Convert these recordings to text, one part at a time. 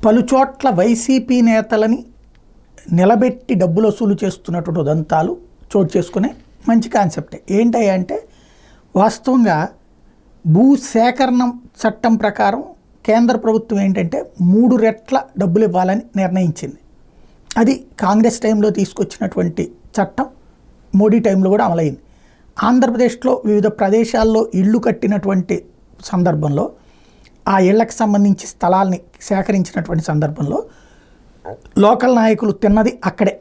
పలుచోట్ల వైసీపీ నేతలని నిలబెట్టి డబ్బులు వసూలు చేస్తున్నటువంటి ఉదంతాలు చోటు చేసుకునే మంచి కాన్సెప్టే. ఏంటంటే వాస్తవంగా భూ సేకరణ చట్టం ప్రకారం కేంద్ర ప్రభుత్వం ఏంటంటే 3 రెట్ల డబ్బులు ఇవ్వాలని నిర్ణయించింది. అది కాంగ్రెస్ టైంలో తీసుకొచ్చినటువంటి చట్టం మోడీ టైంలో కూడా అమలైంది. ఆంధ్రప్రదేశ్లో వివిధ ప్రదేశాల్లో ఇళ్ళు కట్టినటువంటి సందర్భంలో ఆ ఇళ్లకు సంబంధించి స్థలాల్ని సేకరించినటువంటి సందర్భంలో లోకల్ నాయకులు తిన్నది అక్కడే.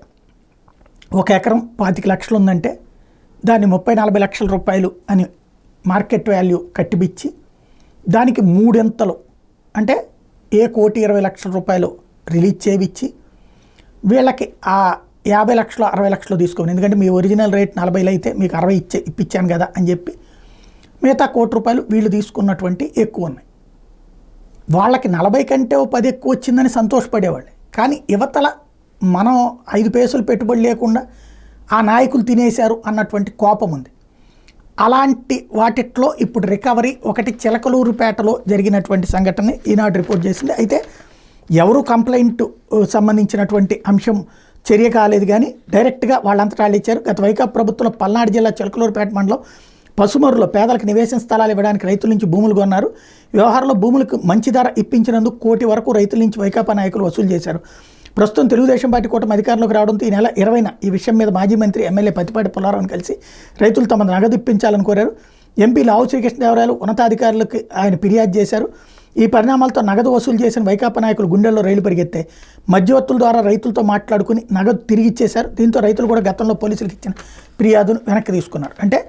1 ఎకరం 25 లక్షలు ఉందంటే దాన్ని 30-40 లక్షల రూపాయలు అని మార్కెట్ వాల్యూ కట్టిపిచ్చి దానికి 3 అంటే 1,20,00,000 రూపాయలు రిలీజ్ చేయించి వీళ్ళకి ఆ 50 లక్షలు 60 లక్షలు తీసుకోండి, ఎందుకంటే మీ ఒరిజినల్ రేట్ 40 అయితే మీకు 60 ఇప్పించాను కదా అని చెప్పి మిగతా 1 కోటి రూపాయలు వీళ్ళు తీసుకున్నటువంటి ఎక్కువ ఉన్నాయి. వాళ్ళకి 40 కంటే 10 ఎక్కువ వచ్చిందని సంతోషపడేవాళ్ళు. కానీ యువతల మనం 5 పైసలు పెట్టుబడి లేకుండా ఆ నాయకులు తినేశారు అన్నటువంటి కోపం ఉంది. అలాంటి వాటిట్లో ఇప్పుడు రికవరీ ఒకటి చిలకలూరుపేటలో జరిగినటువంటి సంఘటన ఈనాడు రిపోర్ట్ చేసింది. అయితే ఎవరు కంప్లైంట్ సంబంధించినటువంటి అంశం చర్య కాలేదు, కానీ డైరెక్ట్గా వాళ్ళంతటా వాళ్ళు ఇచ్చారు. గత వైకాపా ప్రభుత్వంలో పల్నాడు జిల్లా చిలకలూరుపేట మండలం పసుమరులో పేదలకు నివేశన స్థలాలు ఇవ్వడానికి రైతుల నుంచి భూములు కొన్నారు. వ్యవహారంలో భూములకు మంచి ధర ఇప్పించినందుకు 1 కోటి వరకు రైతుల నుంచి వైకాపా నాయకులు వసూలు చేశారు. ప్రస్తుతం తెలుగుదేశం పార్టీ కూటమి అధికారంలోకి రావడంతో ఈ నెల 20న ఈ విషయం మీద మాజీ మంత్రి ఎమ్మెల్యే పత్తిపాటి పుల్లారావును కలిసి రైతులు తమ నగదు ఇప్పించాలని కోరారు. ఎంపీ లావు శ్రీకృష్ణదేవరాయలు ఉన్నతాధికారులకు ఆయన ఫిర్యాదు చేశారు. ఈ పరిణామాలతో నగదు వసూలు చేసిన వైకాపా నాయకులు గుండెల్లో రైలు పరిగెత్తాయి. మధ్యవర్తుల ద్వారా రైతులతో మాట్లాడుకుని నగదు తిరిగి ఇచ్చేశారు. దీంతో రైతులు కూడా గతంలో పోలీసులకు ఇచ్చిన ఫిర్యాదును వెనక్కి తీసుకున్నారు. అంటే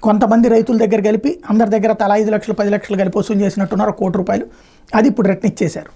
కొంతమంది రైతుల దగ్గర కలిపి అందరి దగ్గర తలా 5 లక్షలు 10 లక్షలు కలిపి వసూలు చేసినట్టున్నారు 1 కోటి రూపాయలు. అది ఇప్పుడు రిటర్న్ ఇచ్చేశారు.